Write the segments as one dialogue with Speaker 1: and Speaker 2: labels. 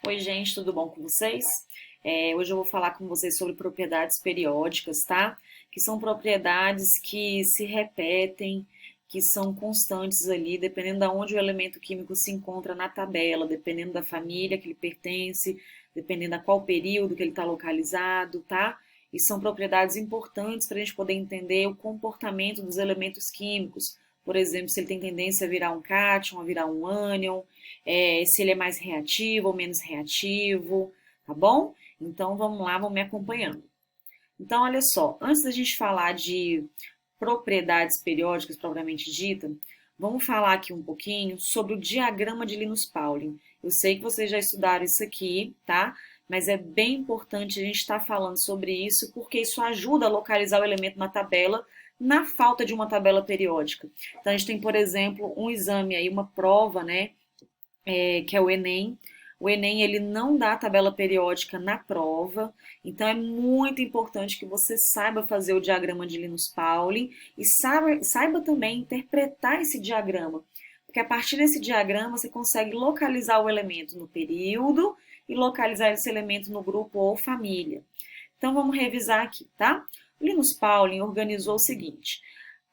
Speaker 1: Oi, gente, tudo bom com vocês? Hoje eu vou falar com vocês sobre propriedades periódicas, tá? Que são propriedades que se repetem, que são constantes ali, dependendo de onde o elemento químico se encontra na tabela, dependendo da família que ele pertence, dependendo a qual período que ele está localizado, tá? E são propriedades importantes para a gente poder entender o comportamento dos elementos químicos. Por exemplo, se ele tem tendência a virar um cátion, a virar um ânion, se ele é mais reativo ou menos reativo, tá bom? Então vamos lá, vamos me acompanhando. Então, olha só, antes da gente falar de propriedades periódicas propriamente dita, vamos falar aqui um pouquinho sobre o diagrama de Linus-Pauling. Eu sei que vocês já estudaram isso aqui, tá? Mas é bem importante a gente estar falando sobre isso, porque isso ajuda a localizar o elemento na tabela, na falta de uma tabela periódica. Então, a gente tem, por exemplo, um exame aí, uma prova, né, que é o Enem. O Enem ele não dá tabela periódica na prova, então é muito importante que você saiba fazer o diagrama de Linus-Pauling e saiba também interpretar esse diagrama, porque a partir desse diagrama você consegue localizar o elemento no período e localizar esse elemento no grupo ou família. Então vamos revisar aqui, tá? O Linus-Pauling organizou o seguinte: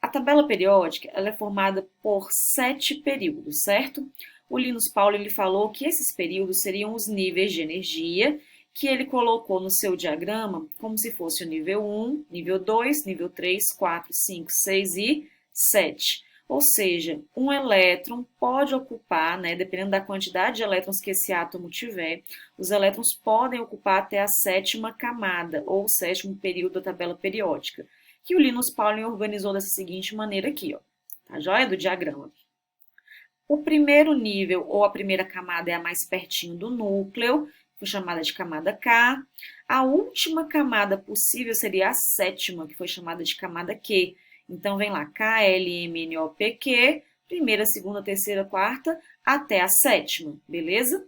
Speaker 1: a tabela periódica ela é formada por 7 períodos, certo? O Linus Pauling ele falou que esses períodos seriam os níveis de energia que ele colocou no seu diagrama como se fosse o nível 1, nível 2, nível 3, 4, 5, 6 e 7. Ou seja, um elétron pode ocupar, né, dependendo da quantidade de elétrons que esse átomo tiver, os elétrons podem ocupar até a 7ª camada, ou o 7º período da tabela periódica, que o Linus Pauling organizou dessa seguinte maneira aqui, ó, tá joia? Do diagrama. O primeiro nível, ou a primeira camada, é a mais pertinho do núcleo, foi chamada de camada K. A última camada possível seria a 7ª, que foi chamada de camada Q. Então, vem lá, K, L, M, N, O, P, Q, primeira, segunda, terceira, quarta, até a 7ª, beleza?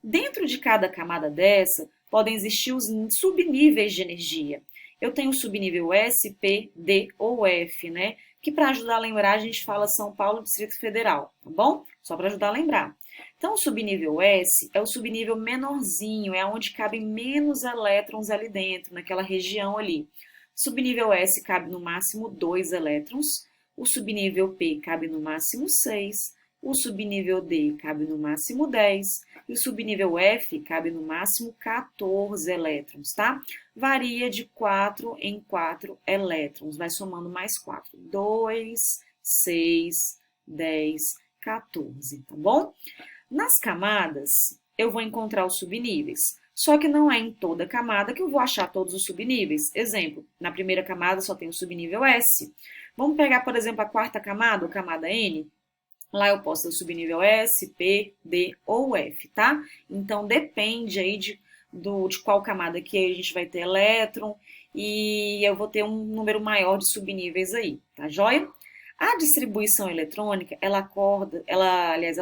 Speaker 1: Dentro de cada camada dessa, podem existir os subníveis de energia. Eu tenho o subnível S, P, D ou F, né? Que para ajudar a lembrar, a gente fala São Paulo, Distrito Federal, tá bom? Só para ajudar a lembrar. Então, o subnível S é o subnível menorzinho, é onde cabem menos elétrons ali dentro, naquela região ali. O subnível S cabe no máximo 2 elétrons, o subnível P cabe no máximo 6, o subnível D cabe no máximo 10 e o subnível F cabe no máximo 14 elétrons, tá? Varia de 4 em 4 elétrons, vai somando mais 4. 2, 6, 10, 14, tá bom? Nas camadas, eu vou encontrar os subníveis. Só que não é em toda camada que eu vou achar todos os subníveis. Exemplo, na primeira camada só tem o subnível S. Vamos pegar, por exemplo, a quarta camada, ou camada N. Lá eu posso ter o subnível S, P, D ou F, tá? Então, depende aí de qual camada que a gente vai ter elétron e eu vou ter um número maior de subníveis aí, tá joia? A distribuição eletrônica, ela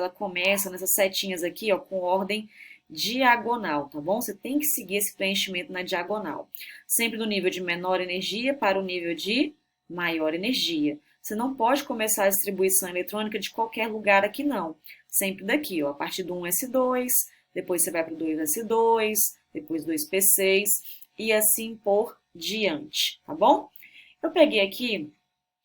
Speaker 1: começa nessas setinhas aqui, ó, com ordem diagonal, tá bom? Você tem que seguir esse preenchimento na diagonal. Sempre do nível de menor energia para o nível de maior energia. Você não pode começar a distribuição eletrônica de qualquer lugar aqui, não. Sempre daqui, ó, a partir do 1s2, depois você vai para o 2s2, depois 2p6 e assim por diante, tá bom? Eu peguei aqui,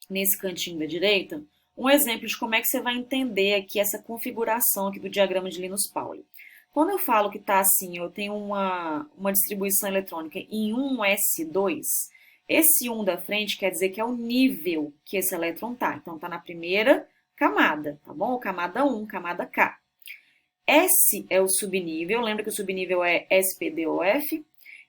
Speaker 1: nesse cantinho da direita, um exemplo de como é que você vai entender aqui essa configuração aqui do diagrama de Linus Pauling. Quando eu falo que está assim, eu tenho uma distribuição eletrônica em 1s2, esse 1 da frente quer dizer que é o nível que esse elétron está. Então, está na primeira camada, tá bom? Camada 1, camada K. S é o subnível, lembra que o subnível é S, P, D ou F?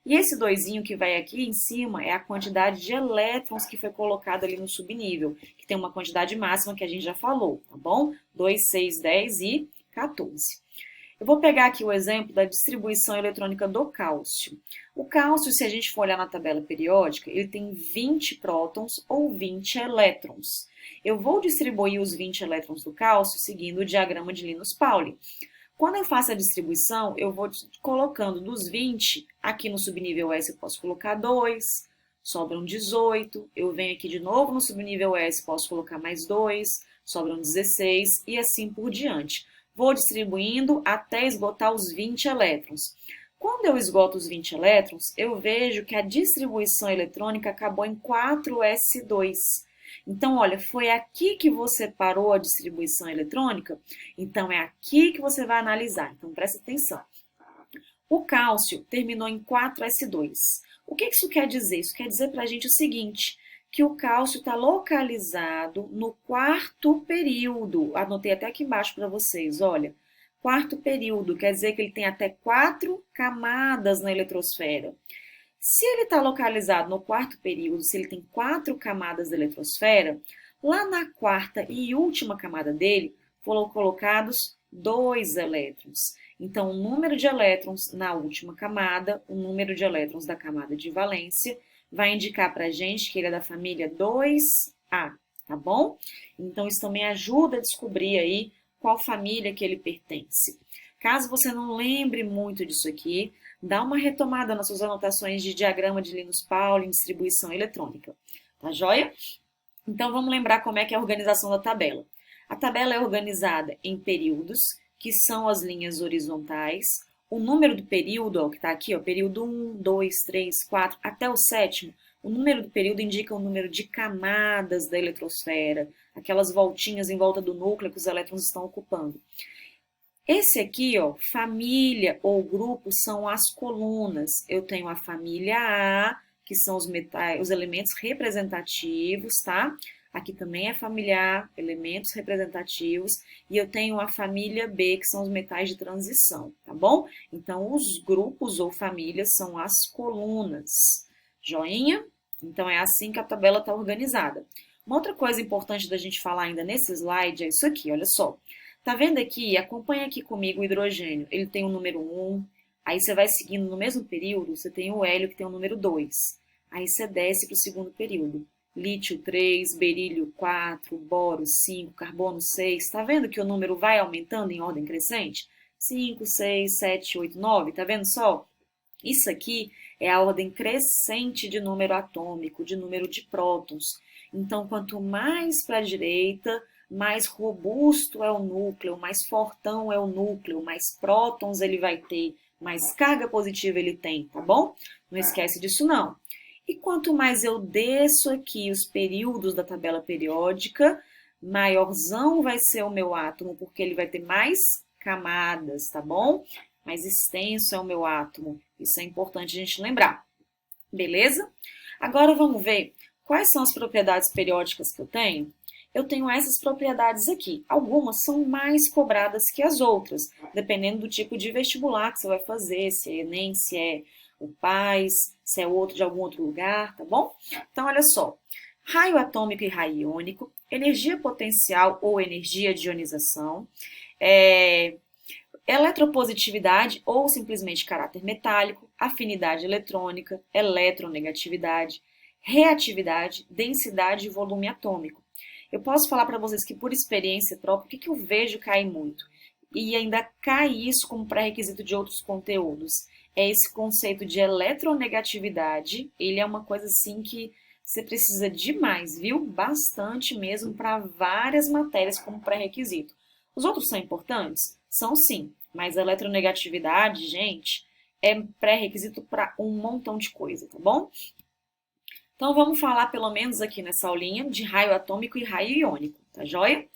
Speaker 1: E esse doisinho que vai aqui em cima é a quantidade de elétrons que foi colocado ali no subnível, que tem uma quantidade máxima que a gente já falou, tá bom? 2, 6, 10 e 14. Eu vou pegar aqui o exemplo da distribuição eletrônica do cálcio. O cálcio, se a gente for olhar na tabela periódica, ele tem 20 prótons ou 20 elétrons. Eu vou distribuir os 20 elétrons do cálcio seguindo o diagrama de Linus Pauling. Quando eu faço a distribuição, eu vou colocando dos 20, aqui no subnível S eu posso colocar 2, sobram 18, eu venho aqui de novo no subnível S, posso colocar mais 2, sobram 16 e assim por diante. Vou distribuindo até esgotar os 20 elétrons. Quando eu esgoto os 20 elétrons, eu vejo que a distribuição eletrônica acabou em 4s2. Então, olha, foi aqui que você parou a distribuição eletrônica? Então, é aqui que você vai analisar. Então, presta atenção. O cálcio terminou em 4s2. O que isso quer dizer? Isso quer dizer para a gente o seguinte, que o cálcio está localizado no quarto período. Anotei até aqui embaixo para vocês, olha. Quarto período, quer dizer que ele tem até 4 camadas na eletrosfera. Se ele está localizado no quarto período, se ele tem 4 camadas da eletrosfera, lá na quarta e última camada dele foram colocados 2 elétrons. Então, o número de elétrons na última camada, o número de elétrons da camada de valência, vai indicar para a gente que ele é da família 2A, tá bom? Então, isso também ajuda a descobrir aí qual família que ele pertence. Caso você não lembre muito disso aqui, dá uma retomada nas suas anotações de diagrama de Linus Pauling, distribuição eletrônica. Tá joia? Então, vamos lembrar como é que é a organização da tabela. A tabela é organizada em períodos, que são as linhas horizontais. O número do período, ó, que está aqui, ó, período 1, 2, 3, 4, até o sétimo, o número do período indica o número de camadas da eletrosfera, aquelas voltinhas em volta do núcleo que os elétrons estão ocupando. Esse aqui, ó, família ou grupo são as colunas. Eu tenho a família A, que são os metais, os elementos representativos, tá? Aqui também é família A, elementos representativos, e eu tenho a família B, que são os metais de transição, tá bom? Então, os grupos ou famílias são as colunas. Joinha? Então, é assim que a tabela está organizada. Uma outra coisa importante da gente falar ainda nesse slide é isso aqui, olha só. Tá vendo aqui? Acompanha aqui comigo o hidrogênio. Ele tem o número 1, aí você vai seguindo no mesmo período, você tem o hélio que tem o número 2. Aí você desce para o segundo período. Lítio 3, berílio 4, boro 5, carbono 6. Tá vendo que o número vai aumentando em ordem crescente? 5, 6, 7, 8, 9. Tá vendo só? Isso aqui é a ordem crescente de número atômico, de número de prótons. Então, quanto mais para a direita, mais robusto é o núcleo, mais fortão é o núcleo, mais prótons ele vai ter, mais carga positiva ele tem, tá bom? Não esquece disso não. E quanto mais eu desço aqui os períodos da tabela periódica, maiorzão vai ser o meu átomo, porque ele vai ter mais camadas, tá bom? Mais extenso é o meu átomo. Isso é importante a gente lembrar. Beleza? Agora vamos ver quais são as propriedades periódicas que eu tenho. Eu tenho essas propriedades aqui. Algumas são mais cobradas que as outras, dependendo do tipo de vestibular que você vai fazer, se é Enem, se é o PAS, se é outro de algum outro lugar, tá bom? Então, olha só. Raio atômico e raio iônico, energia potencial ou energia de ionização, eletropositividade ou simplesmente caráter metálico, afinidade eletrônica, eletronegatividade, reatividade, densidade e volume atômico. Eu posso falar para vocês que, por experiência própria, o que eu vejo cair muito? E ainda cai isso como pré-requisito de outros conteúdos. É esse conceito de eletronegatividade. Ele é uma coisa assim que você precisa demais, viu? Bastante mesmo para várias matérias como pré-requisito. Os outros são importantes? São sim, mas a eletronegatividade, gente, é pré-requisito para um montão de coisa, tá bom? Então, vamos falar, pelo menos aqui nessa aulinha, de raio atômico e raio iônico, tá joia?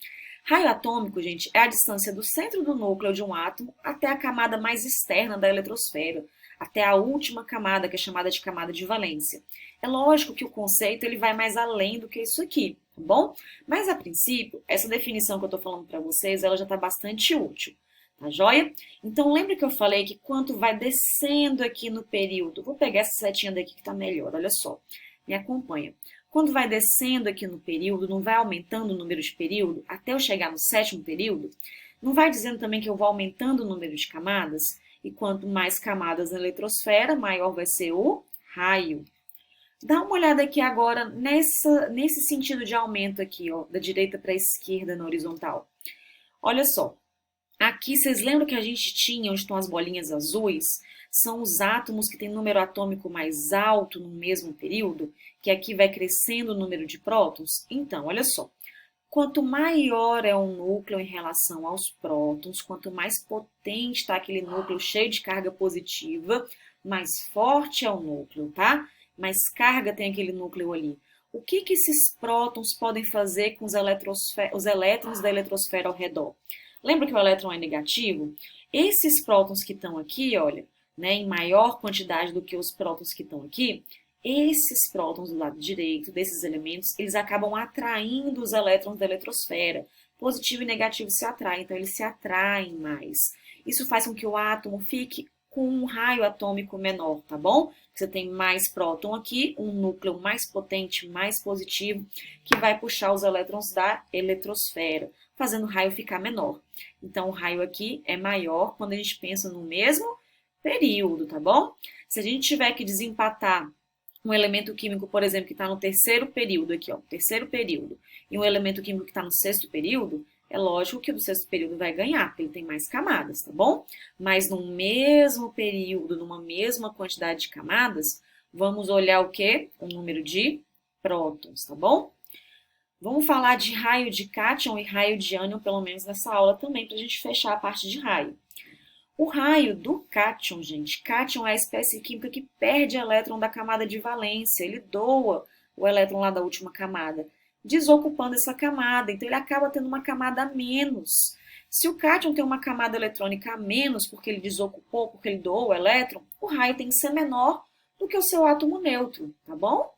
Speaker 1: Raio atômico, gente, é a distância do centro do núcleo de um átomo até a camada mais externa da eletrosfera, até a última camada, que é chamada de camada de valência. É lógico que o conceito ele vai mais além do que isso aqui, tá bom? Mas, a princípio, essa definição que eu estou falando para vocês, ela já está bastante útil. Tá joia? Então, lembra que eu falei que quanto vai descendo aqui no período, vou pegar essa setinha daqui que está melhor, olha só. Me acompanha. Quando vai descendo aqui no período, não vai aumentando o número de período, até eu chegar no sétimo período, não vai dizendo também que eu vou aumentando o número de camadas? E quanto mais camadas na eletrosfera, maior vai ser o raio. Dá uma olhada aqui agora nesse sentido de aumento aqui, ó, da direita para a esquerda na horizontal. Olha só. Aqui, vocês lembram que a gente tinha, onde estão as bolinhas azuis? São os átomos que têm número atômico mais alto no mesmo período, que aqui vai crescendo o número de prótons? Então, olha só. Quanto maior é o núcleo em relação aos prótons, quanto mais potente está aquele núcleo cheio de carga positiva, mais forte é o núcleo, tá? Mais carga tem aquele núcleo ali. O que que esses prótons podem fazer com os elétrons da eletrosfera ao redor? Lembra que o elétron é negativo? Esses prótons que estão aqui, olha, né, em maior quantidade do que os prótons que estão aqui, esses prótons do lado direito, desses elementos, eles acabam atraindo os elétrons da eletrosfera. Positivo e negativo se atraem, então eles se atraem mais. Isso faz com que o átomo fique com um raio atômico menor, tá bom? Você tem mais próton aqui, um núcleo mais potente, mais positivo, que vai puxar os elétrons da eletrosfera, fazendo o raio ficar menor. Então, o raio aqui é maior quando a gente pensa no mesmo período, tá bom? Se a gente tiver que desempatar um elemento químico, por exemplo, que está no terceiro período aqui, ó, terceiro período, e um elemento químico que está no sexto período, é lógico que o do sexto período vai ganhar, porque ele tem mais camadas, tá bom? Mas no mesmo período, numa mesma quantidade de camadas, vamos olhar o quê? O número de prótons, tá bom? Vamos falar de raio de cátion e raio de ânion, pelo menos nessa aula também, para a gente fechar a parte de raio. O raio do cátion, gente, cátion é a espécie química que perde elétron da camada de valência, ele doa o elétron lá da última camada, desocupando essa camada, então ele acaba tendo uma camada a menos. Se o cátion tem uma camada eletrônica a menos, porque ele desocupou, porque ele doou o elétron, o raio tem que ser menor do que o seu átomo neutro, tá bom?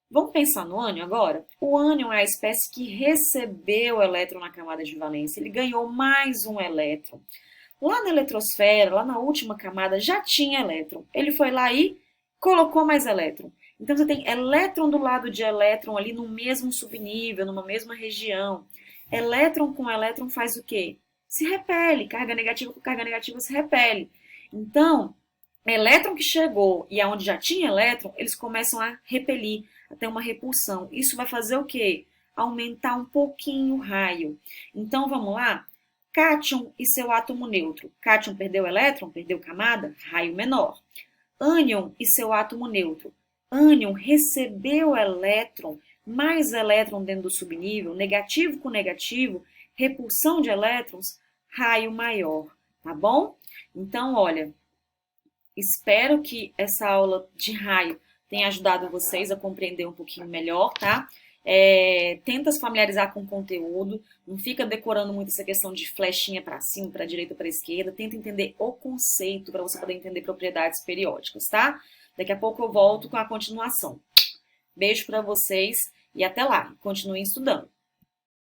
Speaker 1: Vamos pensar no ânion agora? O ânion é a espécie que recebeu o elétron na camada de valência, ele ganhou mais um elétron. Lá na eletrosfera, lá na última camada, já tinha elétron. Ele foi lá e colocou mais elétron. Então, você tem elétron do lado de elétron ali no mesmo subnível, numa mesma região. Elétron com elétron faz o quê? Se repele. Carga negativa com carga negativa se repele. Então, elétron que chegou e aonde já tinha elétron, eles começam a repelir, a ter uma repulsão. Isso vai fazer o quê? Aumentar um pouquinho o raio. Então, vamos lá? Cátion e seu átomo neutro. Cátion perdeu elétron, perdeu camada, raio menor. Ânion e seu átomo neutro. Ânion recebeu elétron, mais elétron dentro do subnível, negativo com negativo, repulsão de elétrons, raio maior, tá bom? Então, olha, espero que essa aula de raio tenha ajudado vocês a compreender um pouquinho melhor, tá? Tenta se familiarizar com o conteúdo, não fica decorando muito essa questão de flechinha para cima, para direita, para esquerda, tenta entender o conceito para você poder entender propriedades periódicas, tá? Daqui a pouco eu volto com a continuação. Beijo para vocês e até lá, continuem estudando.